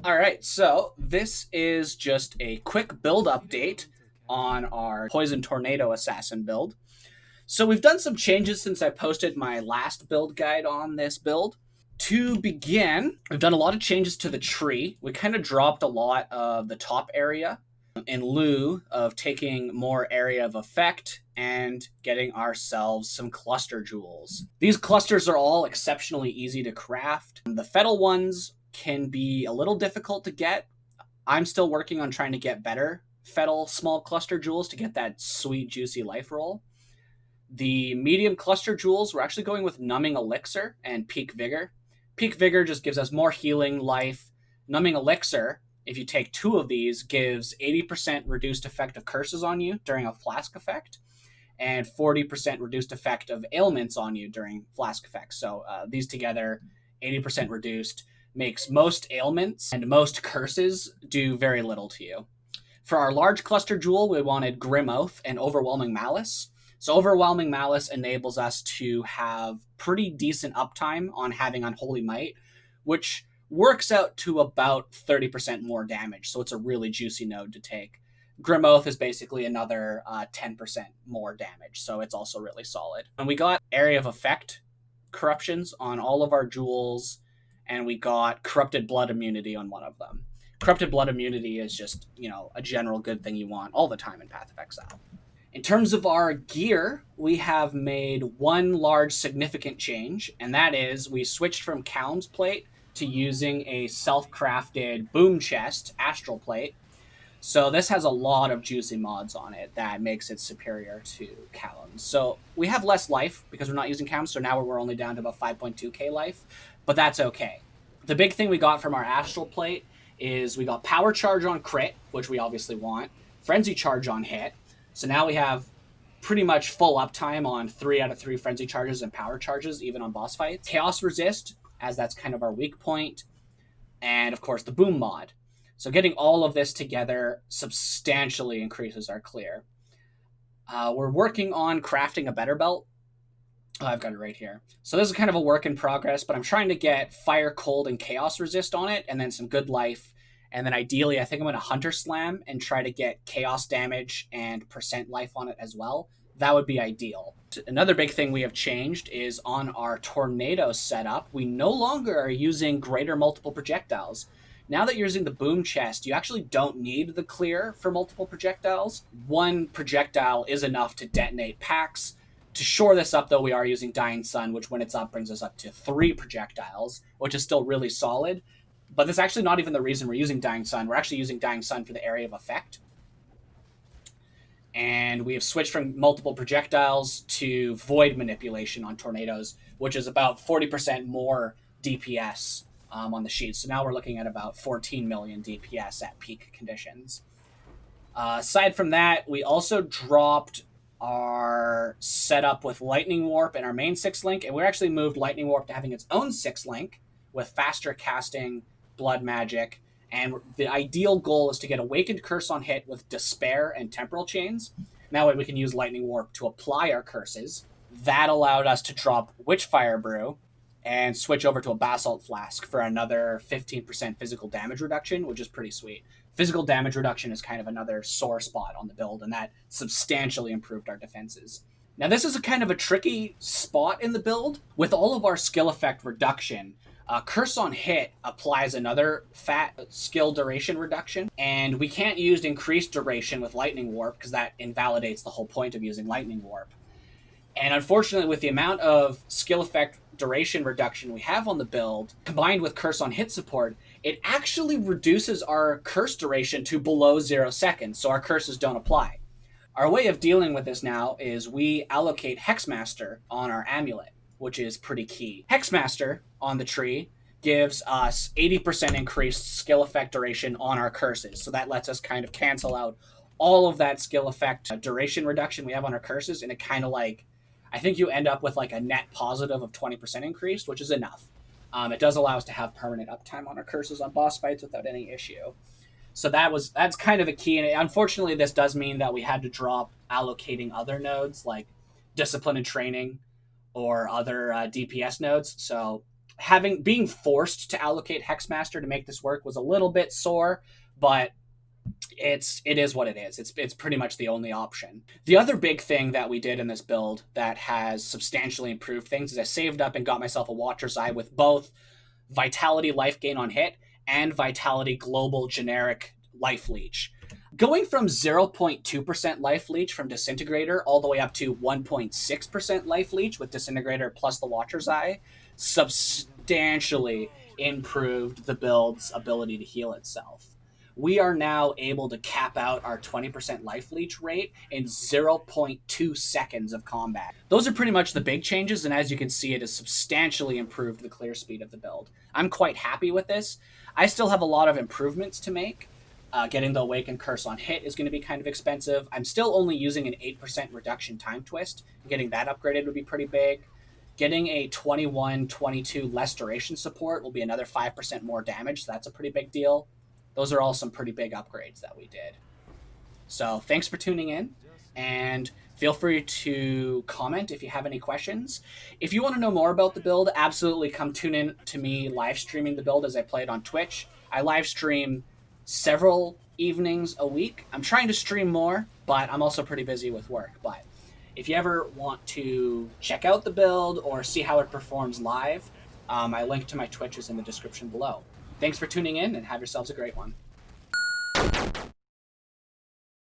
All right, so this is just a quick build update on our Poison Tornado Assassin build. So we've done some changes since I posted my last build guide on this build. To begin, we've done a lot of changes to the tree. We kind of dropped a lot of the top area in lieu of taking more area of effect and getting ourselves some cluster jewels. These clusters are all exceptionally easy to craft. The Fettle ones can be a little difficult to get. I'm still working on trying to get better Fettle small cluster jewels to get that sweet, juicy life roll. The medium cluster jewels, we're actually going with Numbing Elixir and Peak Vigor. Peak Vigor just gives us more healing life. Numbing Elixir, if you take two of these, gives 80% reduced effect of curses on you during a flask effect, and 40% reduced effect of ailments on you during flask effects. So these together, 80% reduced, makes most ailments and most curses do very little to you. For our large cluster jewel, we wanted Grim Oath and Overwhelming Malice. So Overwhelming Malice enables us to have pretty decent uptime on having Unholy Might, which works out to about 30% more damage. So it's a really juicy node to take. Grim Oath is basically another 10% more damage, so it's also really solid. And we got Area of Effect corruptions on all of our jewels, and we got Corrupted Blood immunity on one of them. Corrupted Blood immunity is just, a general good thing you want all the time in Path of Exile. In terms of our gear, we have made one large significant change, and that is we switched from Callum's Plate to using a self-crafted Boom Chest Astral Plate. So this has a lot of juicy mods on it that makes it superior to Callum's. So we have less life because we're not using Callum's, so now we're only down to about 5.2k life, but that's okay. The big thing we got from our Astral Plate is we got Power Charge on crit, which we obviously want, Frenzy Charge on hit. So now we have pretty much full uptime on 3 out of 3 Frenzy Charges and Power Charges, even on boss fights. Chaos Resist, as that's kind of our weak point. And of course the Boom mod. So getting all of this together substantially increases our clear. We're working on crafting a better belt. Oh, I've got it right here. So this is kind of a work in progress, but I'm trying to get Fire, Cold, and Chaos Resist on it, and then some good life. And then ideally, I think I'm going to Hunter Slam and try to get Chaos damage and percent life on it as well. That would be ideal. Another big thing we have changed is on our Tornado setup, we no longer are using greater multiple projectiles. Now that you're using the Boom Chest, you actually don't need the clear for multiple projectiles. One projectile is enough to detonate packs. To shore this up, though, we are using Dying Sun, which when it's up brings us up to 3 projectiles, which is still really solid. But that's actually not even the reason we're using Dying Sun. We're actually using Dying Sun for the area of effect. And we have switched from multiple projectiles to Void Manipulation on Tornadoes, which is about 40% more DPS on the sheet. So now we're looking at about 14 million DPS at peak conditions. Aside from that, we also dropped our setup with Lightning Warp in our main 6-link, and we actually moved Lightning Warp to having its own 6-link with faster casting, blood magic, and the ideal goal is to get Awakened Curse on hit with Despair and Temporal Chains. That way we can use Lightning Warp to apply our curses. That allowed us to drop Witchfire Brew and switch over to a Basalt Flask for another 15% physical damage reduction, which is pretty sweet. Physical damage reduction is kind of another sore spot on the build, and that substantially improved our defenses. Now, this is a kind of a tricky spot in the build. With all of our skill effect reduction, Curse on hit applies another fat skill duration reduction, and we can't use increased duration with Lightning Warp because that invalidates the whole point of using Lightning Warp. And unfortunately, with the amount of skill effect duration reduction we have on the build, combined with Curse on hit support, it actually reduces our curse duration to below 0 seconds, so our curses don't apply. Our way of dealing with this now is we allocate Hexmaster on our amulet, which is pretty key. Hexmaster on the tree gives us 80% increased skill effect duration on our curses, so that lets us kind of cancel out all of that skill effect duration reduction we have on our curses, and it kind of like, I think you end up with like a net positive of 20% increased, which is enough. It does allow us to have permanent uptime on our curses on boss fights without any issue. So that's kind of a key. And unfortunately, this does mean that we had to drop allocating other nodes like Discipline and Training or other DPS nodes. So being forced to allocate Hexmaster to make this work was a little bit sore, but it is what it is. It's pretty much the only option. The other big thing that we did in this build that has substantially improved things is I saved up and got myself a Watcher's Eye with both Vitality life gain on hit and Vitality global generic life leech. Going from 0.2% life leech from Disintegrator all the way up to 1.6% life leech with Disintegrator plus the Watcher's Eye substantially improved the build's ability to heal itself. We are now able to cap out our 20% life leech rate in 0.2 seconds of combat. Those are pretty much the big changes, and as you can see, it has substantially improved the clear speed of the build. I'm quite happy with this. I still have a lot of improvements to make. Getting the Awakened Curse on hit is going to be kind of expensive. I'm still only using an 8% reduction time twist. Getting that upgraded would be pretty big. Getting a 21-22 less duration support will be another 5% more damage, so that's a pretty big deal. Those are all some pretty big upgrades that we did. So thanks for tuning in, and feel free to comment if you have any questions. If you want to know more about the build, absolutely come tune in to me live streaming the build as I play it on Twitch. I live stream several evenings a week. I'm trying to stream more, but I'm also pretty busy with work. But if you ever want to check out the build or see how it performs live, my link to my Twitch is in the description below. Thanks for tuning in, and have yourselves a great one.